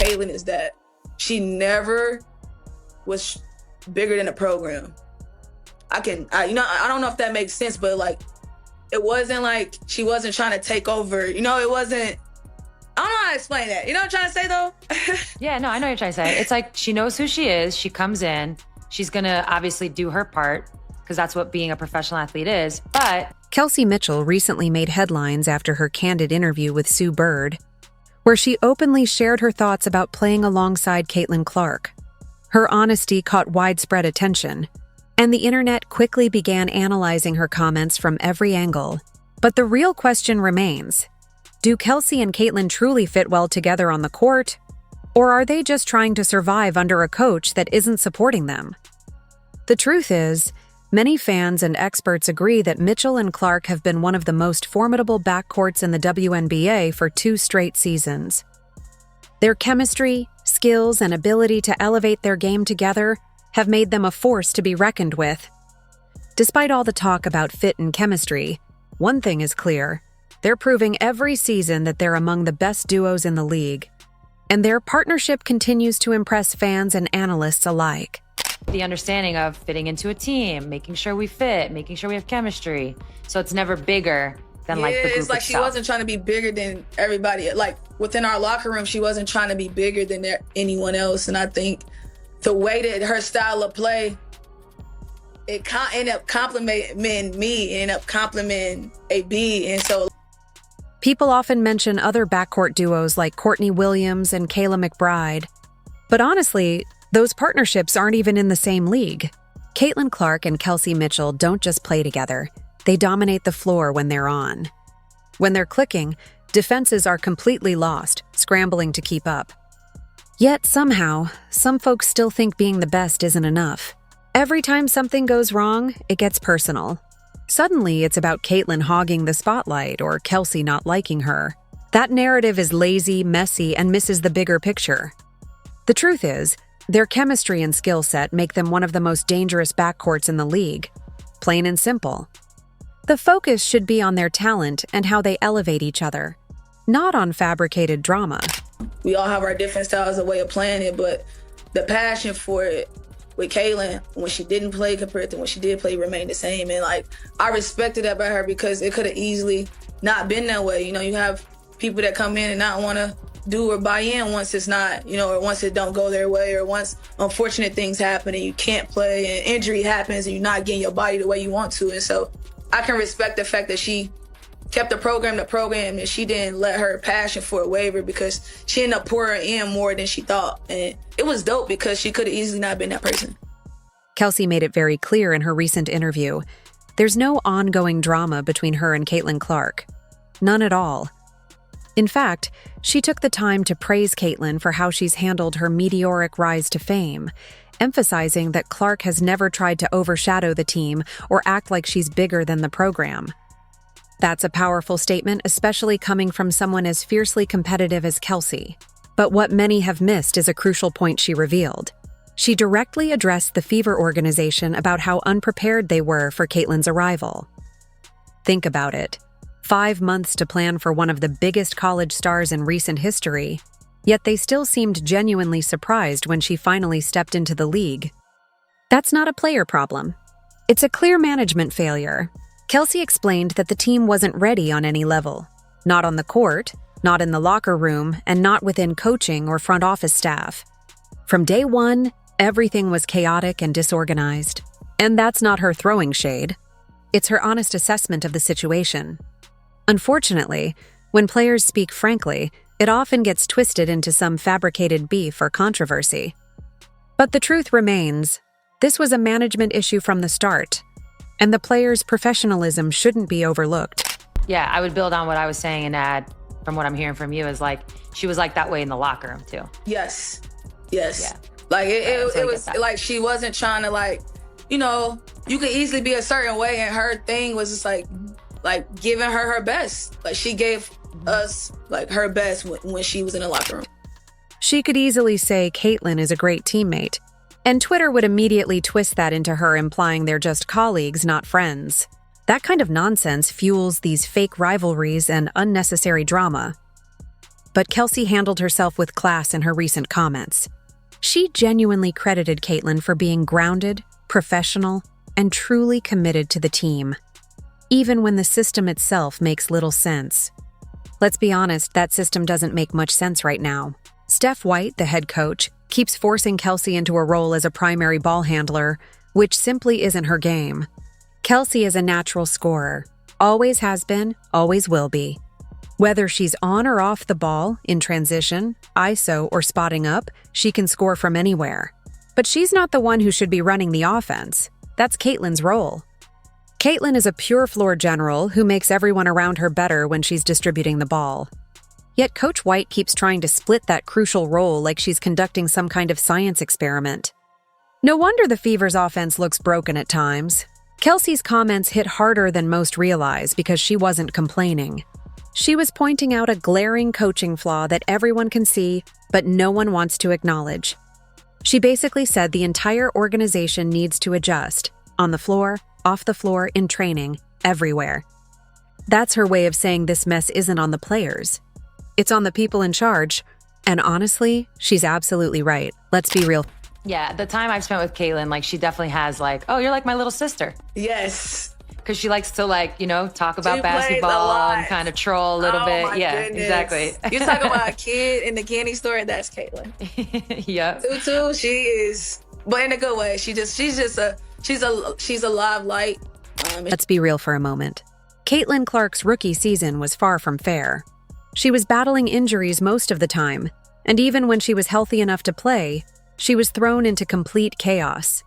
Caitlyn is that she never was bigger than the program. I don't know if that makes sense, but like, it wasn't like she wasn't trying to take over. It wasn't, I don't know how to explain that. You know what I'm trying to say though? Yeah, no, I know what you're trying to say. It's like she knows who she is. She comes in. She's going to obviously do her part because that's what being a professional athlete is. But Kelsey Mitchell recently made headlines after her candid interview with Sue Bird, where she openly shared her thoughts about playing alongside Caitlin Clark. Her honesty caught widespread attention, and the internet quickly began analyzing her comments from every angle. But the real question remains: do Kelsey and Caitlin truly fit well together on the court, or are they just trying to survive under a coach that isn't supporting them? The truth is, many fans and experts agree that Mitchell and Clark have been one of the most formidable backcourts in the WNBA for 2 straight seasons. Their chemistry, skills, and ability to elevate their game together have made them a force to be reckoned with. Despite all the talk about fit and chemistry, one thing is clear: they're proving every season that they're among the best duos in the league, and their partnership continues to impress fans and analysts alike. the understanding of fitting into a team, making sure we fit, making sure we have chemistry. So it's never bigger than like the group it's like itself. She wasn't trying to be bigger than everybody. Like within our locker room, she wasn't trying to be bigger than anyone else. And I think the way that her style of play, it ended up complimenting me, it ended up complimenting AB. And so people often mention other backcourt duos like Courtney Williams and Kayla McBride. But honestly, those partnerships aren't even in the same league. Caitlin Clark and Kelsey Mitchell don't just play together. They dominate the floor when they're on. When they're clicking, defenses are completely lost, scrambling to keep up. Yet somehow, some folks still think being the best isn't enough. Every time something goes wrong, it gets personal. Suddenly, it's about Caitlin hogging the spotlight or Kelsey not liking her. That narrative is lazy, messy, and misses the bigger picture. The truth is, their chemistry and skill set make them one of the most dangerous backcourts in the league. Plain and simple. The focus should be on their talent and how they elevate each other, not on fabricated drama. We all have our different styles of way of playing it, but the passion for it with Caitlin, when she didn't play compared to when she did play, remained the same. And like, I respected that about her because it could have easily not been that way. You know, you have people that come in and not want to do or buy in once it's not, or once it don't go their way, or once unfortunate things happen and you can't play and injury happens and you're not getting your body the way you want to. And so I can respect the fact that she kept the program, and she didn't let her passion for it waver because she ended up pouring in more than she thought. And it was dope because she could have easily not been that person. Kelsey made it very clear in her recent interview. There's no ongoing drama between her and Caitlin Clark. None at all. In fact, she took the time to praise Caitlin for how she's handled her meteoric rise to fame, emphasizing that Clark has never tried to overshadow the team or act like she's bigger than the program. That's a powerful statement, especially coming from someone as fiercely competitive as Kelsey. But what many have missed is a crucial point she revealed. She directly addressed the Fever organization about how unprepared they were for Caitlin's arrival. Think about it. 5 months to plan for one of the biggest college stars in recent history, yet they still seemed genuinely surprised when she finally stepped into the league. That's not a player problem. It's a clear management failure. Kelsey explained that the team wasn't ready on any level. Not on the court, not in the locker room, and not within coaching or front office staff. From day one, everything was chaotic and disorganized. And that's not her throwing shade. It's her honest assessment of the situation. Unfortunately, when players speak frankly, it often gets twisted into some fabricated beef or controversy. But the truth remains, this was a management issue from the start, and the players' professionalism shouldn't be overlooked. Yeah, I would build on what I was saying and add, from what I'm hearing from you, is like, she was like that way in the locker room too. Yes. Yeah. Like it was like she wasn't trying to you could easily be a certain way, and her thing was just like giving her best. Like she gave us like her best when she was in the locker room. She could easily say Caitlin is a great teammate, and Twitter would immediately twist that into her implying they're just colleagues, not friends. That kind of nonsense fuels these fake rivalries and unnecessary drama. but Kelsey handled herself with class in her recent comments. She genuinely credited Caitlin for being grounded, professional, and truly committed to the team, even when the system itself makes little sense. Let's be honest, that system doesn't make much sense right now. Steph White, the head coach, keeps forcing Kelsey into a role as a primary ball handler, which simply isn't her game. Kelsey is a natural scorer. Always has been, always will be. Whether she's on or off the ball, in transition, ISO, or spotting up, she can score from anywhere. But she's not the one who should be running the offense. That's Caitlin's role. Caitlin is a pure floor general who makes everyone around her better when she's distributing the ball. Yet Coach White keeps trying to split that crucial role like she's conducting some kind of science experiment. No wonder the Fever's offense looks broken at times. Kelsey's comments hit harder than most realize because she wasn't complaining. She was pointing out a glaring coaching flaw that everyone can see, but no one wants to acknowledge. She basically said the entire organization needs to adjust, on the floor, off the floor, in training, everywhere. That's her way of saying this mess isn't on the players. It's on the people in charge. And honestly, she's absolutely right. Let's be real. Yeah, the time I've spent with Caitlin, like, she definitely has, like, oh, you're like my little sister. Yes. Because she likes to, like, you know, talk about She plays a basketball lot. and kind of troll a little Oh, bit. my Yeah, goodness. exactly. You talk about a kid in the candy store, that's Caitlin. Yep. Tutu, she is, but in a good way. She's a live light. Let's be real for a moment. Caitlin Clark's rookie season was far from fair. She was battling injuries most of the time, and even when she was healthy enough to play, she was thrown into complete chaos.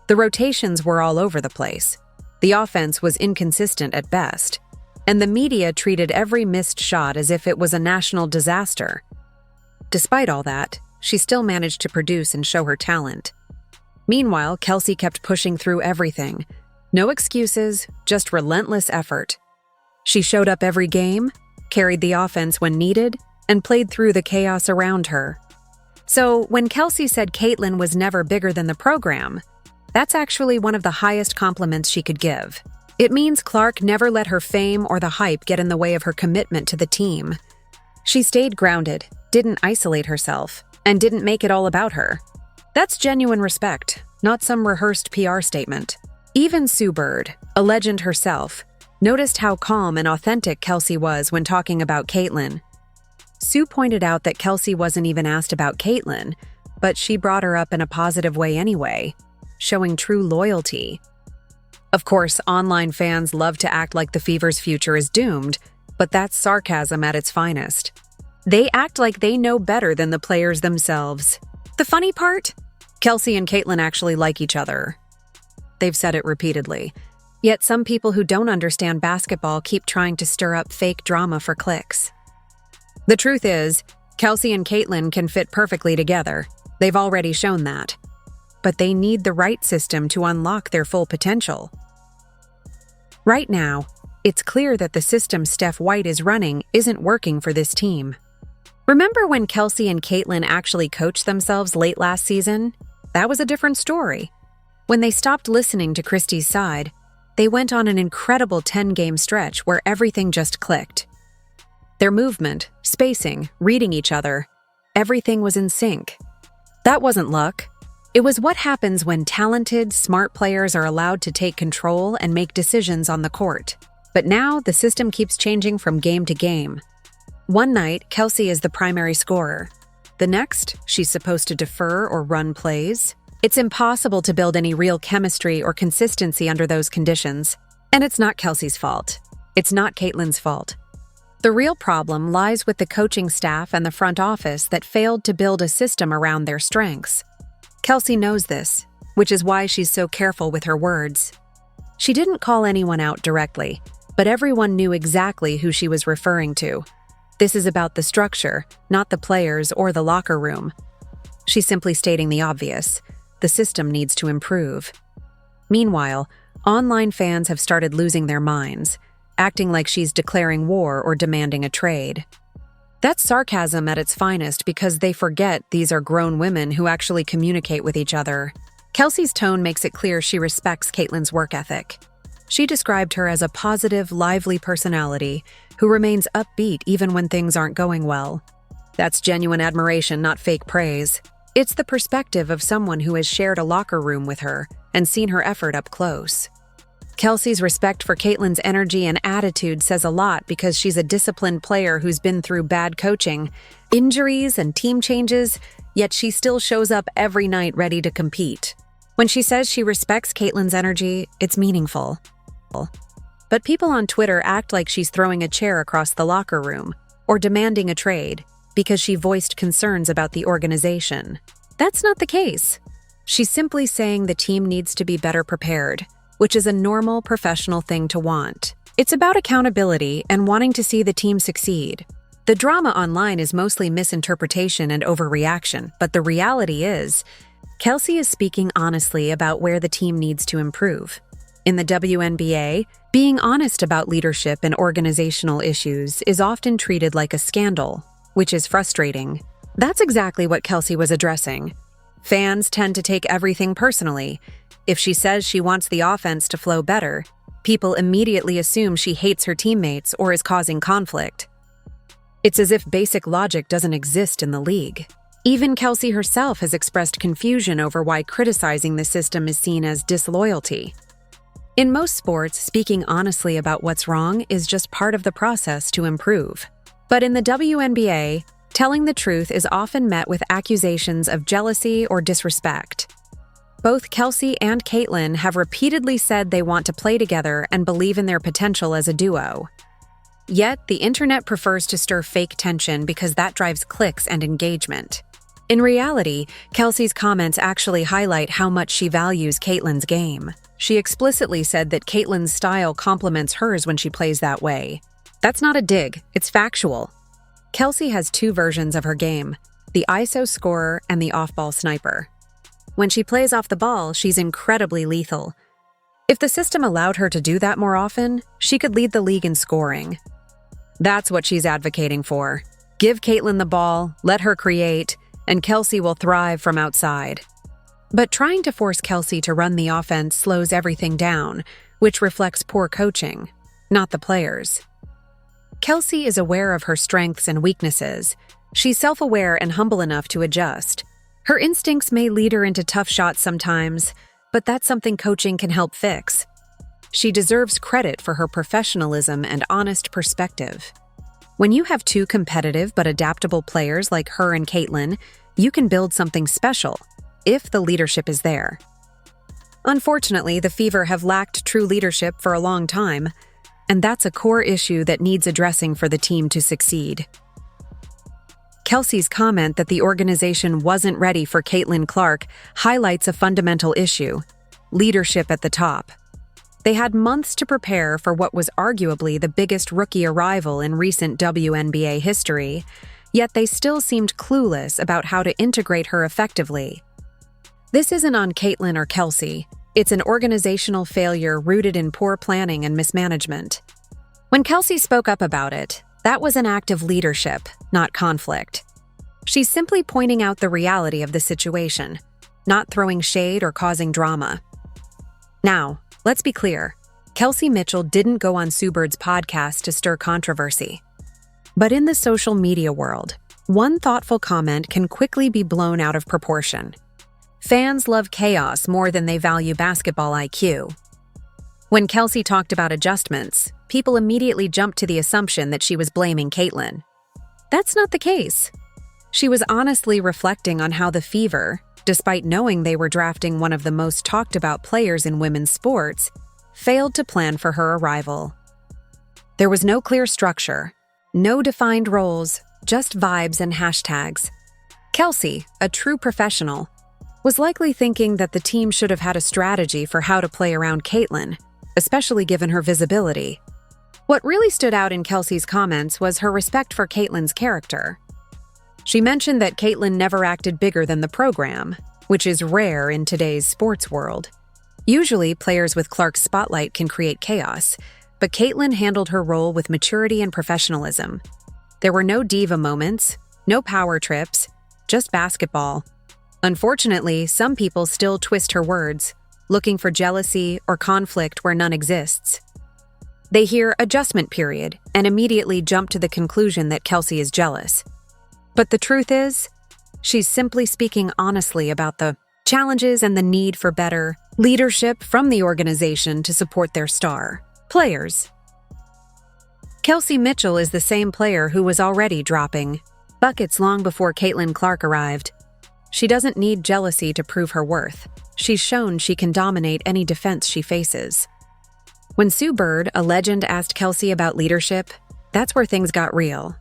The rotations were all over the place. The offense was inconsistent at best, and the media treated every missed shot as if it was a national disaster. Despite all that, she still managed to produce and show her talent. Meanwhile, Kelsey kept pushing through everything. No excuses, just relentless effort. She showed up every game, carried the offense when needed, and played through the chaos around her. So, when Kelsey said Caitlin was never bigger than the program, that's actually one of the highest compliments she could give. It means Clark never let her fame or the hype get in the way of her commitment to the team. She stayed grounded, didn't isolate herself, and didn't make it all about her. That's genuine respect, not some rehearsed PR statement. Even Sue Bird, a legend herself, noticed how calm and authentic Kelsey was when talking about Caitlin. Sue pointed out that Kelsey wasn't even asked about Caitlin, but she brought her up in a positive way anyway, showing true loyalty. Of course, online fans love to act like the Fever's future is doomed, but that's sarcasm at its finest. They act like they know better than the players themselves. The funny part? Kelsey and Caitlin actually like each other. They've said it repeatedly. Yet some people who don't understand basketball keep trying to stir up fake drama for clicks. The truth is, Kelsey and Caitlin can fit perfectly together. They've already shown that. But they need the right system to unlock their full potential. Right now, it's clear that the system Steph White is running isn't working for this team. Remember when Kelsey and Caitlin actually coached themselves late last season? That was a different story. When they stopped listening to Christie's side, they went on an incredible 10-game stretch where everything just clicked. Their movement, spacing, reading each other, everything was in sync. That wasn't luck. It was what happens when talented, smart players are allowed to take control and make decisions on the court. But now, the system keeps changing from game to game. One night, Kelsey is the primary scorer. The next, she's supposed to defer or run plays. It's impossible to build any real chemistry or consistency under those conditions. And it's not Kelsey's fault. It's not Caitlin's fault. The real problem lies with the coaching staff and the front office that failed to build a system around their strengths. Kelsey knows this, which is why she's so careful with her words. She didn't call anyone out directly, but everyone knew exactly who she was referring to. This is about the structure, not the players or the locker room. She's simply stating the obvious. The system needs to improve. Meanwhile, online fans have started losing their minds, acting like she's declaring war or demanding a trade. That's sarcasm at its finest because they forget these are grown women who actually communicate with each other. Kelsey's tone makes it clear she respects Caitlin's work ethic. She described her as a positive, lively personality who remains upbeat even when things aren't going well. That's genuine admiration, not fake praise. It's the perspective of someone who has shared a locker room with her and seen her effort up close. Kelsey's respect for Caitlyn's energy and attitude says a lot because she's a disciplined player who's been through bad coaching, injuries, and team changes, yet she still shows up every night ready to compete. When she says she respects Caitlyn's energy, it's meaningful. But people on Twitter act like she's throwing a chair across the locker room or demanding a trade because she voiced concerns about the organization. That's not the case. She's simply saying the team needs to be better prepared, which is a normal professional thing to want. It's about accountability and wanting to see the team succeed. The drama online is mostly misinterpretation and overreaction, but the reality is, Kelsey is speaking honestly about where the team needs to improve. In the WNBA, being honest about leadership and organizational issues is often treated like a scandal, which is frustrating. That's exactly what Kelsey was addressing. Fans tend to take everything personally. If she says she wants the offense to flow better, people immediately assume she hates her teammates or is causing conflict. It's as if basic logic doesn't exist in the league. Even Kelsey herself has expressed confusion over why criticizing the system is seen as disloyalty. In most sports, speaking honestly about what's wrong is just part of the process to improve. But in the WNBA, telling the truth is often met with accusations of jealousy or disrespect. Both Kelsey and Caitlyn have repeatedly said they want to play together and believe in their potential as a duo. Yet, the internet prefers to stir fake tension because that drives clicks and engagement. In reality, Kelsey's comments actually highlight how much she values Caitlyn's game. She explicitly said that Caitlyn's style complements hers when she plays that way. That's not a dig, it's factual. Kelsey has two versions of her game, the ISO scorer and the off-ball sniper. When she plays off the ball, she's incredibly lethal. If the system allowed her to do that more often, she could lead the league in scoring. That's what she's advocating for. Give Caitlyn the ball, let her create, and Kelsey will thrive from outside. But trying to force Kelsey to run the offense slows everything down, which reflects poor coaching, not the players. Kelsey is aware of her strengths and weaknesses. She's self-aware and humble enough to adjust. Her instincts may lead her into tough shots sometimes, but that's something coaching can help fix. She deserves credit for her professionalism and honest perspective. When you have two competitive but adaptable players like her and Caitlyn, you can build something special, if the leadership is there. Unfortunately, the Fever have lacked true leadership for a long time, and that's a core issue that needs addressing for the team to succeed. Kelsey's comment that the organization wasn't ready for Caitlin Clark highlights a fundamental issue: leadership at the top. They had months to prepare for what was arguably the biggest rookie arrival in recent WNBA history, yet they still seemed clueless about how to integrate her effectively. This isn't on Caitlyn or Kelsey. It's an organizational failure rooted in poor planning and mismanagement. When Kelsey spoke up about it, that was an act of leadership, not conflict. She's simply pointing out the reality of the situation, not throwing shade or causing drama. Now, let's be clear. Kelsey Mitchell didn't go on Sue Bird's podcast to stir controversy. But in the social media world, one thoughtful comment can quickly be blown out of proportion. Fans love chaos more than they value basketball IQ. When Kelsey talked about adjustments, people immediately jumped to the assumption that she was blaming Caitlyn. That's not the case. She was honestly reflecting on how the Fever, despite knowing they were drafting one of the most talked about players in women's sports, failed to plan for her arrival. There was no clear structure, no defined roles, just vibes and hashtags. Kelsey, a true professional, was likely thinking that the team should have had a strategy for how to play around Caitlyn, especially given her visibility. What really stood out in Kelsey's comments was her respect for Caitlyn's character. She mentioned that Caitlyn never acted bigger than the program, which is rare in today's sports world. Usually, players with Clark's spotlight can create chaos, but Caitlyn handled her role with maturity and professionalism. There were no diva moments, no power trips, just basketball. Unfortunately, some people still twist her words, looking for jealousy or conflict where none exists. They hear adjustment period, and immediately jump to the conclusion that Kelsey is jealous. But the truth is, she's simply speaking honestly about the challenges and the need for better leadership from the organization to support their star players. Kelsey Mitchell is the same player who was already dropping buckets long before Caitlin Clark arrived. She doesn't need jealousy to prove her worth. She's shown she can dominate any defense she faces. When Sue Bird, a legend, asked Kelsey about leadership, that's where things got real.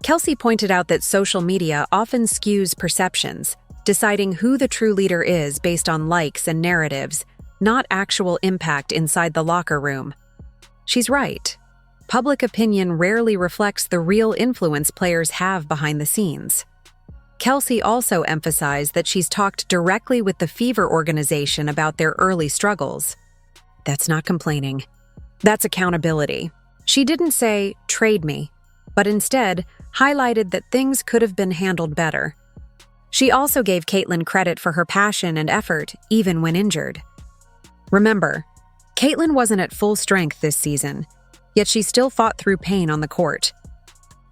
Kelsey pointed out that social media often skews perceptions, deciding who the true leader is based on likes and narratives, not actual impact inside the locker room. She's right. Public opinion rarely reflects the real influence players have behind the scenes. Kelsey also emphasized that she's talked directly with the Fever organization about their early struggles. That's not complaining. That's accountability. She didn't say, "Trade me," but instead highlighted that things could have been handled better. She also gave Caitlin credit for her passion and effort, even when injured. Remember, Caitlin wasn't at full strength this season, yet she still fought through pain on the court.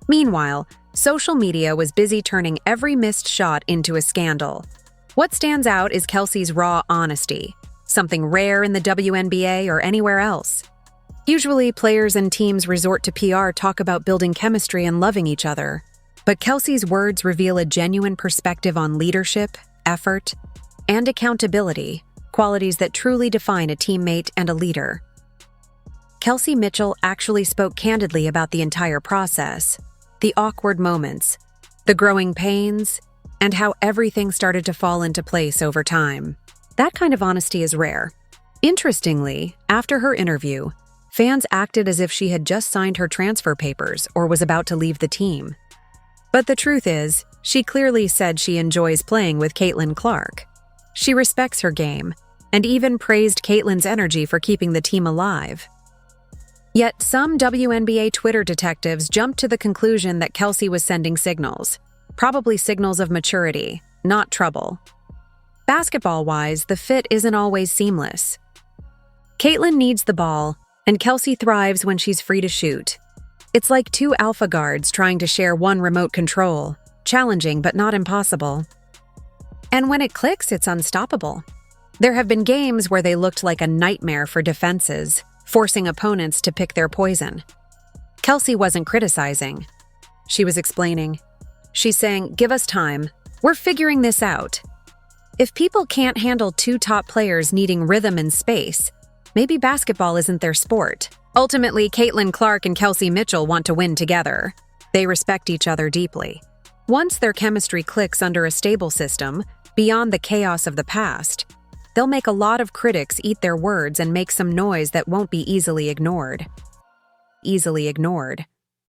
Meanwhile, social media was busy turning every missed shot into a scandal. What stands out is Kelsey's raw honesty, something rare in the WNBA or anywhere else. Usually, players and teams resort to PR talk about building chemistry and loving each other. But Kelsey's words reveal a genuine perspective on leadership, effort, and accountability, qualities that truly define a teammate and a leader. Kelsey Mitchell actually spoke candidly about the entire process, the awkward moments, the growing pains, and how everything started to fall into place over time. That kind of honesty is rare. Interestingly, after her interview, fans acted as if she had just signed her transfer papers or was about to leave the team. But the truth is, she clearly said she enjoys playing with Caitlin Clark. She respects her game, and even praised Caitlin's energy for keeping the team alive. Yet some WNBA Twitter detectives jumped to the conclusion that Kelsey was sending signals, probably signals of maturity, not trouble. Basketball-wise, the fit isn't always seamless. Caitlin needs the ball, and Kelsey thrives when she's free to shoot. It's like two alpha guards trying to share one remote control, challenging but not impossible. And when it clicks, it's unstoppable. There have been games where they looked like a nightmare for defenses, forcing opponents to pick their poison. Kelsey wasn't criticizing. She was explaining. She's saying, "Give us time. We're figuring this out." If people can't handle two top players needing rhythm and space, maybe basketball isn't their sport. Ultimately, Caitlin Clark and Kelsey Mitchell want to win together. They respect each other deeply. Once their chemistry clicks under a stable system, beyond the chaos of the past, they'll make a lot of critics eat their words and make some noise that won't be easily ignored.